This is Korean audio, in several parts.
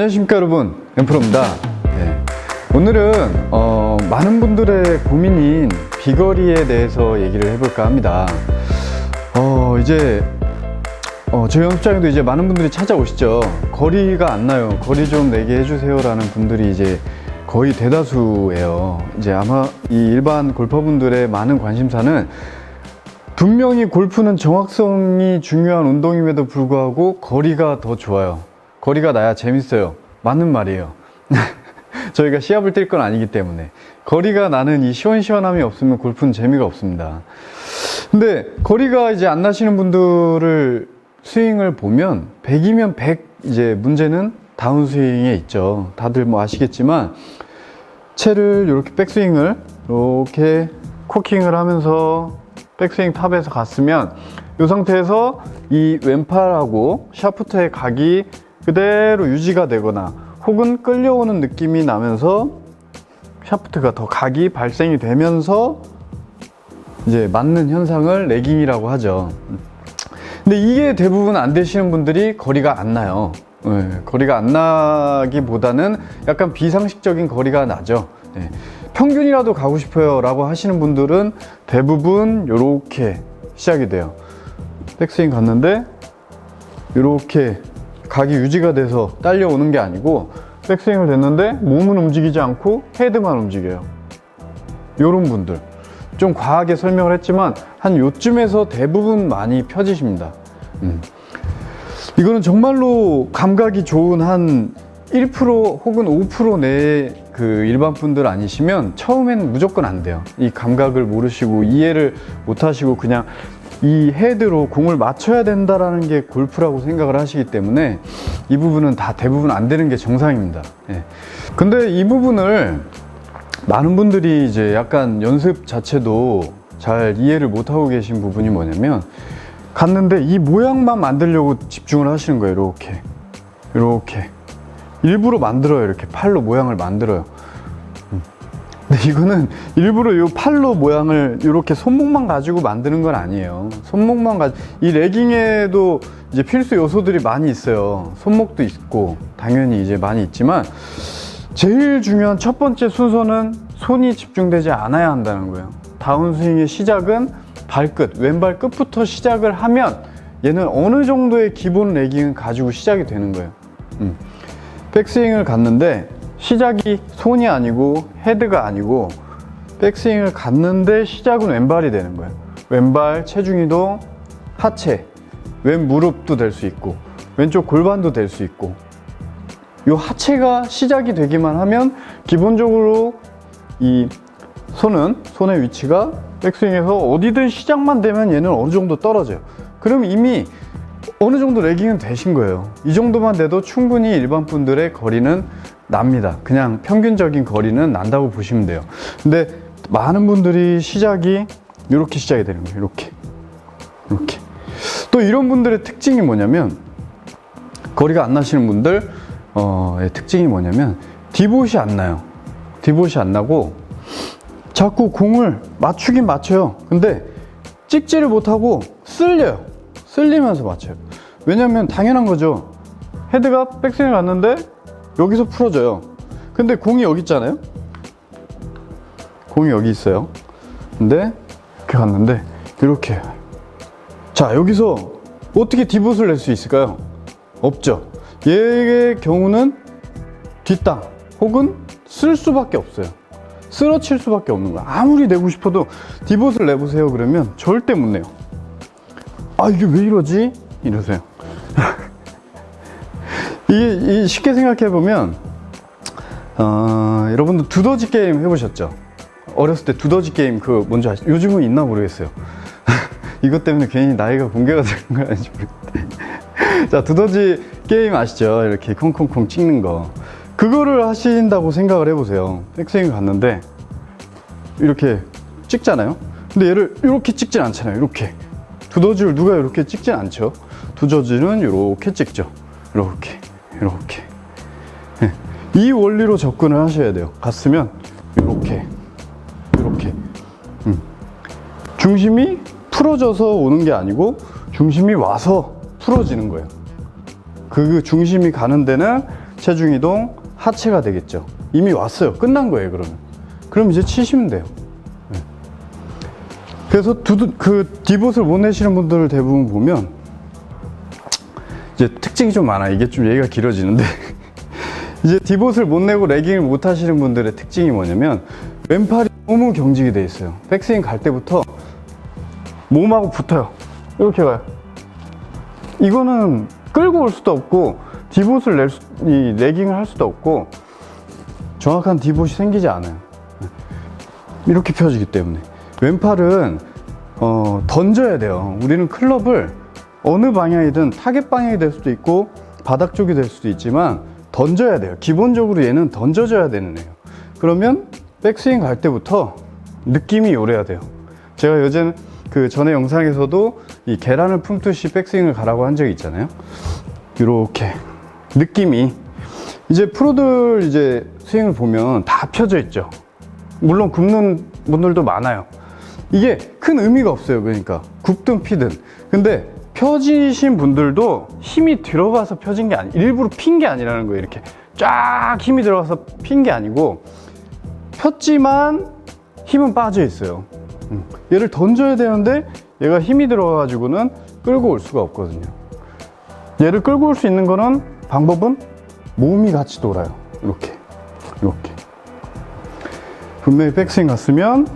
안녕하십니까 여러분, 엠프로입니다. 오늘은 많은 분들의 고민인 비거리에 대해서 얘기를 해볼까 합니다. 이제 저희 연습장에도 이제 많은 분들이 찾아오시죠. 거리가 안 나요, 거리 좀 내게 해주세요 라는 분들이 이제 거의 대다수예요. 이제 아마 이 일반 골퍼분들의 많은 관심사는 분명히 골프는 정확성이 중요한 운동임에도 불구하고 거리가 더 좋아요. 거리가 나야 재밌어요. 맞는 말이에요. 저희가 시합을 뛸 건 아니기 때문에 거리가 나는 이 시원시원함이 없으면 골프는 재미가 없습니다. 근데 거리가 이제 안 나시는 분들을 스윙을 보면 100이면 100 이제 문제는 다운스윙에 있죠. 다들 뭐 아시겠지만 채를 이렇게 백스윙을 이렇게 코킹을 하면서 백스윙 탑에서 갔으면 이 상태에서 이 왼팔하고 샤프트의 각이 그대로 유지가 되거나 혹은 끌려오는 느낌이 나면서 샤프트가 더 각이 발생이 되면서 이제 맞는 현상을 레깅이라고 하죠. 근데 이게 대부분 안 되시는 분들이 거리가 안 나요. 거리가 안 나기보다는 약간 비상식적인 거리가 나죠. 평균이라도 가고 싶어요 라고 하시는 분들은 대부분 이렇게 시작이 돼요. 백스윙 갔는데 이렇게 각이 유지가 돼서 딸려오는 게 아니고 백스윙을 됐는데 몸은 움직이지 않고 헤드만 움직여요. 이런 분들 좀 과하게 설명을 했지만 한 요쯤에서 대부분 많이 펴지십니다. 이거는 정말로 감각이 좋은 한 1% 혹은 5% 내의 그 일반 분들 아니시면 처음엔 무조건 안 돼요. 이 감각을 모르시고 이해를 못 하시고 그냥 이 헤드로 공을 맞춰야 된다라는 게 골프라고 생각을 하시기 때문에 이 부분은 다 대부분 안 되는 게 정상입니다. 근데 이 부분을 많은 분들이 이제 약간 연습 자체도 잘 이해를 못 하고 계신 부분이 뭐냐면 갔는데 이 모양만 만들려고 집중을 하시는 거예요. 이렇게 일부러 만들어요. 이렇게 팔로 모양을 만들어요. 근데 이거는 일부러 이 팔로 모양을 이렇게 손목만 가지고 만드는 건 아니에요. 이 레깅에도 이제 필수 요소들이 많이 있어요. 손목도 있고 당연히 이제 많이 있지만 제일 중요한 첫 번째 순서는 손이 집중되지 않아야 한다는 거예요. 다운스윙의 시작은 발끝, 왼발 끝부터 시작을 하면 얘는 어느 정도의 기본 레깅은 가지고 시작이 되는 거예요. 백스윙을 갔는데 시작이 손이 아니고 헤드가 아니고 백스윙을 갔는데 시작은 왼발이 되는 거예요. 왼발 체중이동, 하체, 왼 무릎도 될 수 있고 왼쪽 골반도 될 수 있고 이 하체가 시작이 되기만 하면 기본적으로 이 손의 위치가 백스윙에서 어디든 시작만 되면 얘는 어느 정도 떨어져요. 그럼 이미 어느 정도 레깅은 되신 거예요. 이 정도만 돼도 충분히 일반 분들의 거리는 납니다. 그냥 평균적인 거리는 난다고 보시면 돼요. 근데 많은 분들이 시작이 이렇게 시작이 되는 거예요. 이렇게 또 이런 분들의 특징이 뭐냐면 거리가 안 나시는 분들의 특징이 뭐냐면 디봇이 안 나요. 디봇이 안 나고 자꾸 공을 맞추긴 맞춰요. 근데 찍지를 못하고 쓸리면서 맞춰요. 왜냐면 당연한 거죠. 헤드가 백스윙을 갔는데 여기서 풀어져요. 근데 공이 여기 있잖아요. 공이 여기 있어요. 근데 이렇게 갔는데 이렇게, 자 여기서 어떻게 디봇을 낼 수 있을까요? 없죠. 얘의 경우는 뒷땅 혹은 쓸 수밖에 없어요. 쓰러칠 수밖에 없는 거야. 아무리 내고 싶어도 디봇을 내보세요 그러면 절대 못 내요. 아 이게 왜 이러지? 이러세요. 이게 쉽게 생각해보면 여러분들 두더지 게임 해보셨죠? 어렸을 때 두더지 게임 그거 뭔지 아시죠? 요즘은 있나 모르겠어요. 이것 때문에 괜히 나이가 공개가 되는 거 아닌지 모르겠는데 자, 두더지 게임 아시죠? 이렇게 콩콩콩 찍는 거 그거를 하신다고 생각을 해보세요. 백스윙 갔는데 이렇게 찍잖아요. 근데 얘를 이렇게 찍진 않잖아요. 이렇게 두더지를 누가 이렇게 찍진 않죠. 두더지는 이렇게 찍죠. 이렇게 이 원리로 접근을 하셔야 돼요. 갔으면 이렇게 중심이 풀어져서 오는 게 아니고 중심이 와서 풀어지는 거예요. 그 중심이 가는 데는 체중 이동, 하체가 되겠죠. 이미 왔어요. 끝난 거예요, 그러면. 그럼 이제 치시면 돼요. 네. 그래서 디봇을 못 내시는 분들을 대부분 보면 이제 특징이 좀 많아. 이게 좀 얘기가 길어지는데 이제 디봇을 못 내고 레깅을 못 하시는 분들의 특징이 뭐냐면 왼팔이 너무 경직이 돼 있어요. 백스윙 갈 때부터 몸하고 붙어요. 이렇게 가요. 이거는 끌고 올 수도 없고 디봇을 이 레깅을 할 수도 없고 정확한 디봇이 생기지 않아요. 이렇게 펴지기 때문에 왼팔은 던져야 돼요. 우리는 클럽을 어느 방향이든 타겟 방향이 될 수도 있고 바닥 쪽이 될 수도 있지만 던져야 돼요. 기본적으로 얘는 던져줘야 되는 애예요. 그러면 백스윙 갈 때부터 느낌이 오래야 돼요. 제가 예전 전에 영상에서도 이 계란을 품듯이 백스윙을 가라고 한 적이 있잖아요. 이렇게 느낌이 이제 프로들 이제 스윙을 보면 다 펴져 있죠. 물론 굽는 분들도 많아요. 이게 큰 의미가 없어요. 그러니까 굽든 피든. 근데 펴지신 분들도 힘이 들어가서 펴진 게 일부러 핀 게 아니라는 거예요. 이렇게 쫙 힘이 들어가서 핀 게 아니고 폈지만 힘은 빠져 있어요. 얘를 던져야 되는데 얘가 힘이 들어가가지고는 끌고 올 수가 없거든요. 얘를 끌고 올 수 있는 거는 방법은 몸이 같이 돌아요. 이렇게 분명히 백스윙 갔으면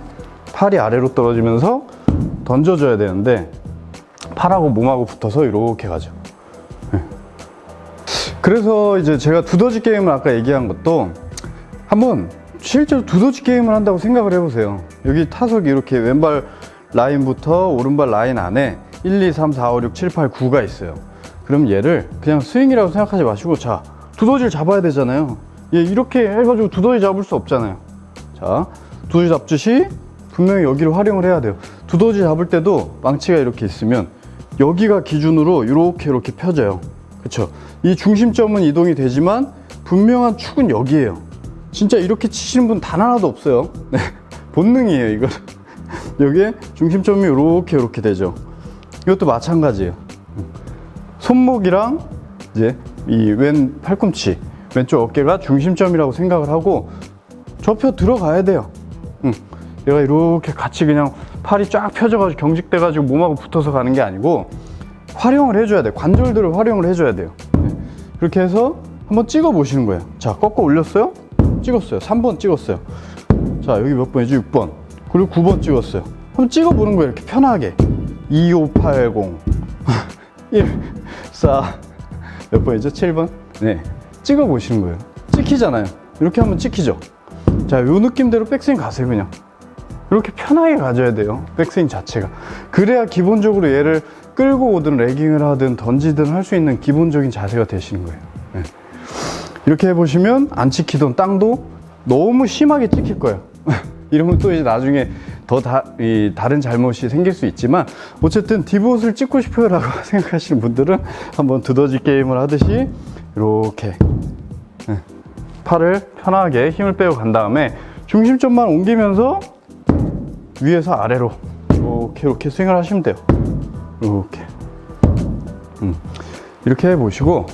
팔이 아래로 떨어지면서 던져줘야 되는데 팔하고 몸하고 붙어서 이렇게 가죠. 그래서 이제 제가 두더지 게임을 아까 얘기한 것도 한번 실제로 두더지 게임을 한다고 생각을 해보세요. 여기 타석이 이렇게 왼발 라인부터 오른발 라인 안에 1, 2, 3, 4, 5, 6, 7, 8, 9가 있어요. 그럼 얘를 그냥 스윙이라고 생각하지 마시고, 자, 두더지를 잡아야 되잖아요. 얘 이렇게 해가지고 두더지 잡을 수 없잖아요. 자, 두더지 잡듯이 분명히 여기를 활용을 해야 돼요. 두더지 잡을 때도 망치가 이렇게 있으면 여기가 기준으로 이렇게 펴져요. 그쵸? 이 중심점은 이동이 되지만 분명한 축은 여기에요. 진짜 이렇게 치시는 분 단 하나도 없어요. 네. 본능이에요, 이거. 여기에 중심점이 이렇게 되죠. 이것도 마찬가지예요. 손목이랑 이제 이 왼 팔꿈치, 왼쪽 어깨가 중심점이라고 생각을 하고 접혀 들어가야 돼요. 얘가 이렇게 같이 그냥 팔이 쫙 펴져가지고 경직돼가지고 몸하고 붙어서 가는 게 아니고 활용을 해줘야 돼요. 관절들을 활용을 해줘야 돼요. 네. 그렇게 해서 한번 찍어 보시는 거예요. 자, 꺾어 올렸어요? 찍었어요. 3번 찍었어요. 자, 여기 몇 번이지? 6번. 그리고 9번 찍었어요. 한번 찍어 보는 거예요. 이렇게 편하게. 2, 5, 8, 0. 1, 4. 몇 번이죠? 7번? 네. 찍어 보시는 거예요. 찍히잖아요. 이렇게 하면 찍히죠. 자, 요 느낌대로 백스윙 가세요, 그냥. 이렇게 편하게 가져야 돼요. 백스윙 자체가. 그래야 기본적으로 얘를 끌고 오든 레깅을 하든 던지든 할 수 있는 기본적인 자세가 되시는 거예요. 네. 이렇게 해보시면 안 찍히던 땅도 너무 심하게 찍힐 거예요. 이러면 또 이제 나중에 더 다른 잘못이 생길 수 있지만 어쨌든 디봇을 찍고 싶어요 라고 생각하시는 분들은 한번 두더지 게임을 하듯이 이렇게 팔을 편하게 힘을 빼고 간 다음에 중심점만 옮기면서 위에서 아래로 이렇게 스윙을 하시면 돼요. 이렇게 해보시고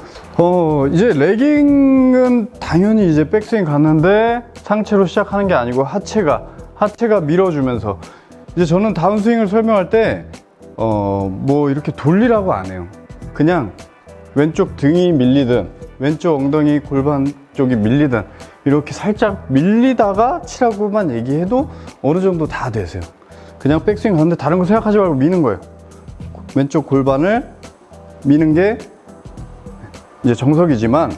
이제 레깅은 당연히 이제 백스윙 갔는데 상체로 시작하는 게 아니고 하체가 밀어주면서 이제 저는 다운스윙을 설명할 때 뭐 이렇게 돌리라고 안 해요. 그냥 왼쪽 등이 밀리든 왼쪽 엉덩이 골반 쪽이 밀리든 이렇게 살짝 밀리다가 치라고만 얘기해도 어느 정도 다 되세요. 그냥 백스윙 가는데 다른 거 생각하지 말고 미는 거예요. 왼쪽 골반을 미는 게 이제 정석이지만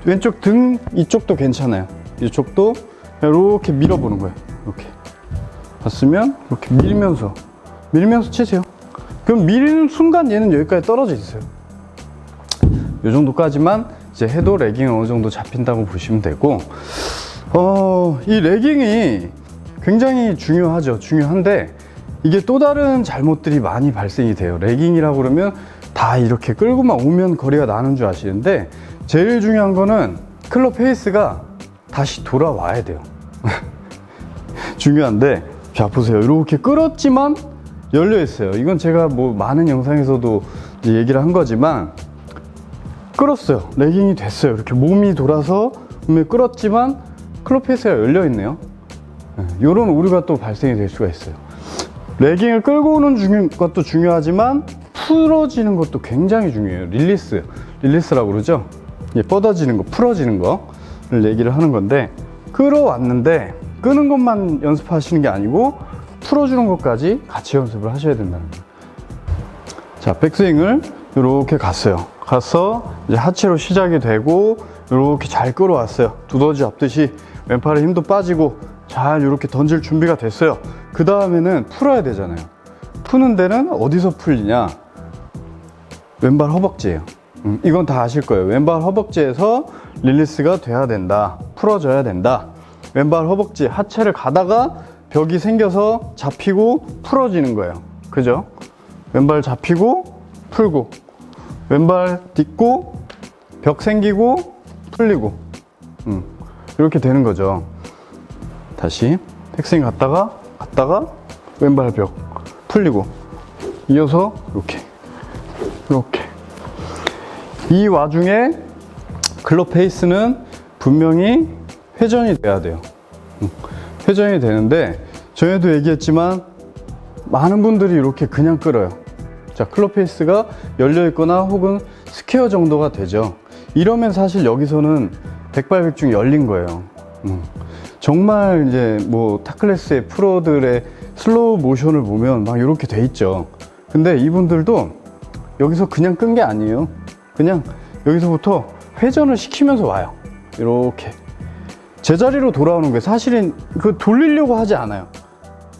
왼쪽 등 이쪽도 괜찮아요. 이쪽도 이렇게 밀어보는 거예요. 이렇게 봤으면 이렇게 밀면서 치세요. 그럼 미는 순간 얘는 여기까지 떨어져 있어요. 이 정도까지만 이제 해도 레깅은 어느 정도 잡힌다고 보시면 되고, 이 레깅이 굉장히 중요하죠. 중요한데 이게 또 다른 잘못들이 많이 발생이 돼요. 레깅이라고 그러면 다 이렇게 끌고만 오면 거리가 나는 줄 아시는데 제일 중요한 거는 클럽 페이스가 다시 돌아와야 돼요. 중요한데, 자 보세요. 이렇게 끌었지만 열려 있어요. 이건 제가 뭐 많은 영상에서도 이제 얘기를 한 거지만 끌었어요. 레깅이 됐어요. 이렇게 몸이 돌아서 분명히 끌었지만 클럽 페이스가 열려 있네요. 이런 오류가 또 발생이 될 수가 있어요. 레깅을 끌고 오는 것도 중요하지만 풀어지는 것도 굉장히 중요해요. 릴리스라고 그러죠. 뻗어지는 거, 풀어지는 거를 얘기를 하는 건데, 끌어왔는데 끄는 것만 연습하시는 게 아니고 풀어주는 것까지 같이 연습을 하셔야 된다는 거예요. 자, 백스윙을 이렇게 갔어요. 가서 이제 하체로 시작이 되고 이렇게 잘 끌어왔어요. 두더지 잡듯이 왼팔에 힘도 빠지고 잘 이렇게 던질 준비가 됐어요. 그 다음에는 풀어야 되잖아요. 푸는 데는 어디서 풀리냐? 왼발 허벅지예요. 이건 다 아실 거예요. 왼발 허벅지에서 릴리스가 돼야 된다. 풀어져야 된다. 왼발 허벅지, 하체를 가다가 벽이 생겨서 잡히고 풀어지는 거예요. 그죠? 왼발 잡히고 풀고, 왼발 딛고 벽 생기고 풀리고, 이렇게 되는 거죠. 다시 백스윙 갔다가 왼발 벽 풀리고, 이어서 이렇게 이 와중에 클럽 페이스는 분명히 회전이 돼야 돼요. 회전이 되는데 전에도 얘기했지만 많은 분들이 이렇게 그냥 끌어요. 자, 클럽 페이스가 열려 있거나 혹은 스퀘어 정도가 되죠. 이러면 사실 여기서는 백발백중 열린 거예요. 정말 이제 뭐 타클래스의 프로들의 슬로우 모션을 보면 막 이렇게 돼 있죠. 근데 이분들도 여기서 그냥 끈 게 아니에요. 그냥 여기서부터 회전을 시키면서 와요. 이렇게 제자리로 돌아오는 거예요. 사실은 그 돌리려고 하지 않아요.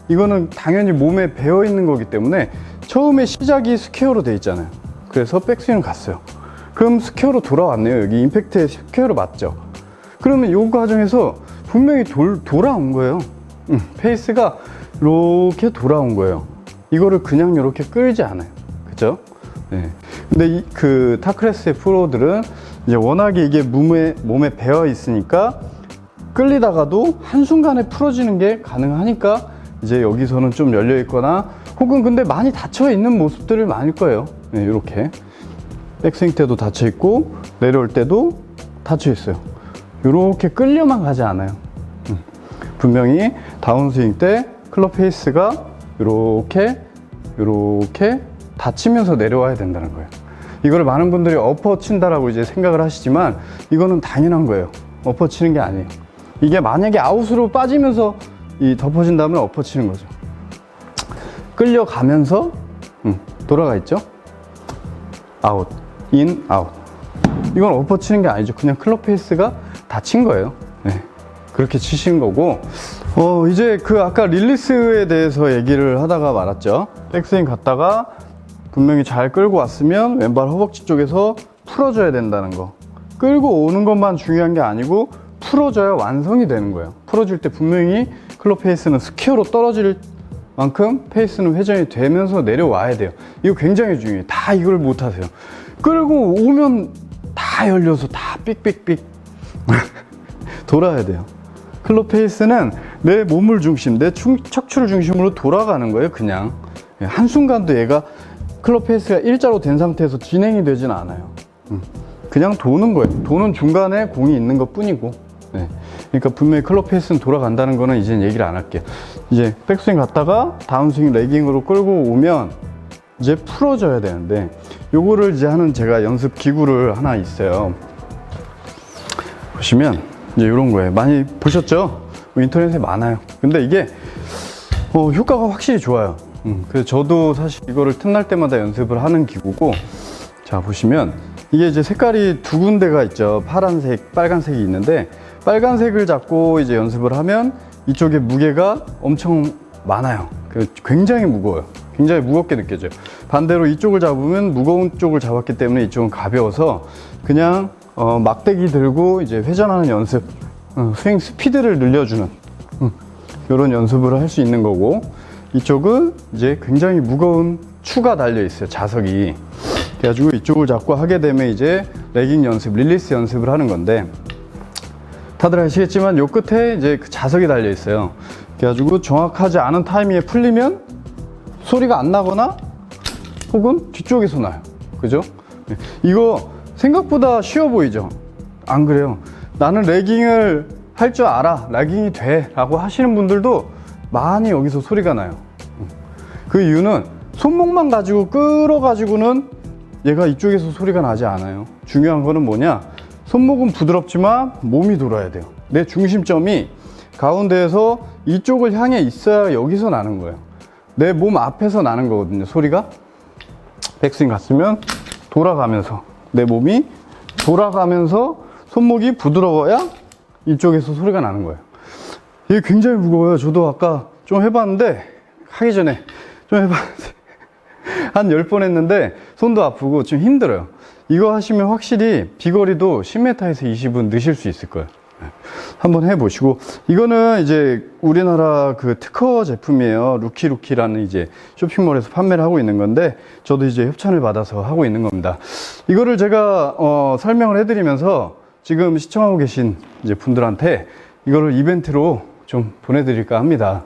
이거는 당연히 몸에 배어 있는 거기 때문에 처음에 시작이 스퀘어로 돼 있잖아요. 그래서 백스윙을 갔어요. 그럼 스퀘어로 돌아왔네요. 여기 임팩트에 스퀘어로 맞죠. 그러면 이 과정에서 분명히 돌아온 거예요. 페이스가 이렇게 돌아온 거예요. 이거를 그냥 이렇게 끌지 않아요. 그죠? 네. 근데 그 타클래스의 프로들은 이제 워낙에 이게 몸에 배어 있으니까 끌리다가도 한순간에 풀어지는 게 가능하니까 이제 여기서는 좀 열려 있거나 혹은 근데 많이 닫혀 있는 모습들을 많을 거예요. 네, 이렇게 백스윙 때도 닫혀 있고 내려올 때도 닫혀 있어요. 이렇게 끌려만 가지 않아요. 분명히 다운스윙 때 클럽 페이스가 이렇게 닫히면서 내려와야 된다는 거예요. 이걸 많은 분들이 엎어 친다라고 이제 생각을 하시지만 이거는 당연한 거예요. 엎어 치는 게 아니에요. 이게 만약에 아웃으로 빠지면서 덮어진다면 엎어 치는 거죠. 끌려가면서 돌아가 있죠. 아웃, 인, 아웃. 이건 엎어 치는 게 아니죠. 그냥 클럽 페이스가 닫힌 거예요. 네. 그렇게 치시는 거고, 이제 그 아까 릴리스에 대해서 얘기를 하다가 말았죠. 백스윙 갔다가 분명히 잘 끌고 왔으면 왼발 허벅지 쪽에서 풀어줘야 된다는 거. 끌고 오는 것만 중요한 게 아니고 풀어줘야 완성이 되는 거예요. 풀어줄 때 분명히 클럽 페이스는 스퀘어로 떨어질 만큼 페이스는 회전이 되면서 내려와야 돼요. 이거 굉장히 중요해요. 다 이걸 못 하세요. 끌고 오면 다 열려서 다 삑삑삑 돌아야 돼요. 클럽 페이스는 내 몸을 중심, 내 척추를 중심으로 돌아가는 거예요. 그냥 한순간도 얘가 클럽 페이스가 일자로 된 상태에서 진행이 되진 않아요. 그냥 도는 거예요. 도는 중간에 공이 있는 것 뿐이고. 네. 그러니까 분명히 클럽 페이스는 돌아간다는 거는 이제 얘기를 안 할게요. 이제 백스윙 갔다가 다운스윙 레깅으로 끌고 오면 이제 풀어줘야 되는데, 요거를 이제 하는 제가 연습 기구를 하나 있어요. 보시면 이제 이런 거예요. 많이 보셨죠? 인터넷에 많아요. 근데 이게 효과가 확실히 좋아요. 그래서 저도 사실 이거를 틈날 때마다 연습을 하는 기구고, 자 보시면 이게 이제 색깔이 두 군데가 있죠. 파란색, 빨간색이 있는데 빨간색을 잡고 이제 연습을 하면 이쪽에 무게가 엄청 많아요. 굉장히 무거워요. 굉장히 무겁게 느껴져요. 반대로 이쪽을 잡으면 무거운 쪽을 잡았기 때문에 이쪽은 가벼워서 그냥 막대기 들고 이제 회전하는 연습, 스윙 스피드를 늘려주는 이런 연습을 할 수 있는 거고, 이쪽은 이제 굉장히 무거운 추가 달려 있어요. 자석이. 그래가지고 이쪽을 잡고 하게 되면 이제 레깅 연습, 릴리스 연습을 하는 건데, 다들 아시겠지만 요 끝에 이제 그 자석이 달려 있어요. 그래가지고 정확하지 않은 타이밍에 풀리면 소리가 안 나거나 혹은 뒤쪽에서 나요. 그죠? 이거 생각보다 쉬워 보이죠? 안 그래요? 나는 레깅을 할 줄 알아, 레깅이 돼 라고 하시는 분들도 많이 여기서 소리가 나요. 그 이유는 손목만 가지고 끌어가지고는 얘가 이쪽에서 소리가 나지 않아요. 중요한 거는 뭐냐, 손목은 부드럽지만 몸이 돌아야 돼요. 내 중심점이 가운데에서 이쪽을 향해 있어야 여기서 나는 거예요. 내 몸 앞에서 나는 거거든요, 소리가. 백스윙 갔으면 돌아가면서, 내 몸이 돌아가면서 손목이 부드러워야 이쪽에서 소리가 나는 거예요. 이게 굉장히 무거워요. 저도 아까 좀 해봤는데, 하기 전에 좀 해봤는데 한 10번 했는데 손도 아프고 좀 힘들어요. 이거 하시면 확실히 비거리도 10m에서 20은 넣으실 수 있을 거예요. 한번 해보시고, 이거는 이제 우리나라 그 특허 제품이에요. 루키라는 이제 쇼핑몰에서 판매를 하고 있는 건데, 저도 이제 협찬을 받아서 하고 있는 겁니다. 이거를 제가 설명을 해드리면서 지금 시청하고 계신 이제 분들한테 이거를 이벤트로 좀 보내드릴까 합니다.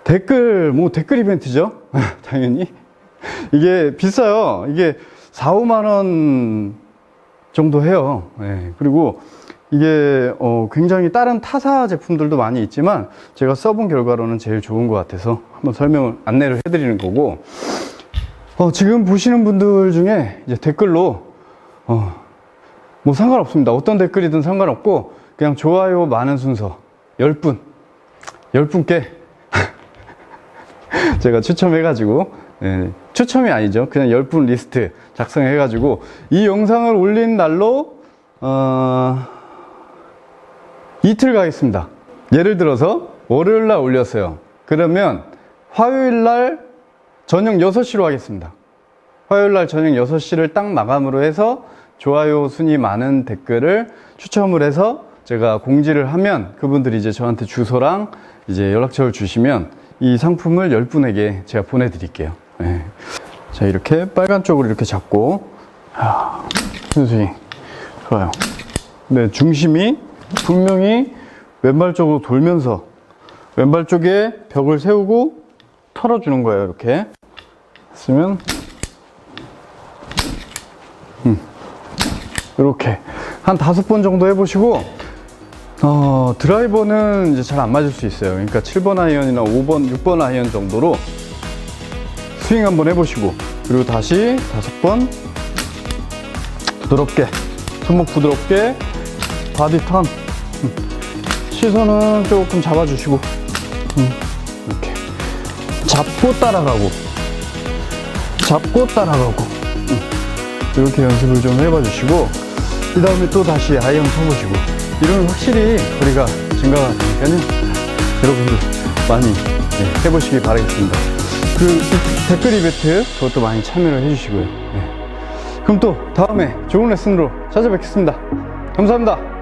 댓글 이벤트죠. 당연히 이게 비싸요. 이게 4-5만 원 정도 해요. 네. 그리고 이게 굉장히 다른 타사 제품들도 많이 있지만 제가 써본 결과로는 제일 좋은 것 같아서 한번 안내를 해드리는 거고, 지금 보시는 분들 중에 이제 댓글로 뭐 상관없습니다. 어떤 댓글이든 상관없고 그냥 좋아요 많은 순서 10분께 제가 추첨해가지고, 추첨이 아니죠. 그냥 10분 리스트 작성해가지고 이 영상을 올린 날로 이틀 가겠습니다. 예를 들어서 월요일날 올렸어요. 그러면 화요일날 저녁 6시로 하겠습니다. 화요일날 저녁 6시를 딱 마감으로 해서 좋아요 순위 많은 댓글을 추첨을 해서 제가 공지를 하면 그분들이 이제 저한테 주소랑 이제 연락처를 주시면 이 상품을 10분에게 제가 보내드릴게요. 네. 자, 이렇게 빨간 쪽으로 이렇게 잡고, 스윙 좋아요. 네, 중심이 분명히 왼발 쪽으로 돌면서 왼발 쪽에 벽을 세우고 털어주는 거예요. 이렇게 했으면 이렇게 한 5번 정도 해보시고, 드라이버는 이제 잘 안 맞을 수 있어요. 그러니까 7번 아이언이나 5번, 6번 아이언 정도로 스윙 한번 해보시고, 그리고 다시 5번 부드럽게, 손목 부드럽게 바디 턴, 시선은 조금 잡아주시고, 이렇게 잡고 따라가고 이렇게 연습을 좀 해봐 주시고, 그 다음에 또 다시 아이언 쳐보시고, 이러면 확실히 거리가 증가가 되니까요. 여러분들 많이 해보시기 바라겠습니다. 그 댓글 이벤트 그것도 많이 참여를 해주시고요. 그럼 또 다음에 좋은 레슨으로 찾아뵙겠습니다. 감사합니다.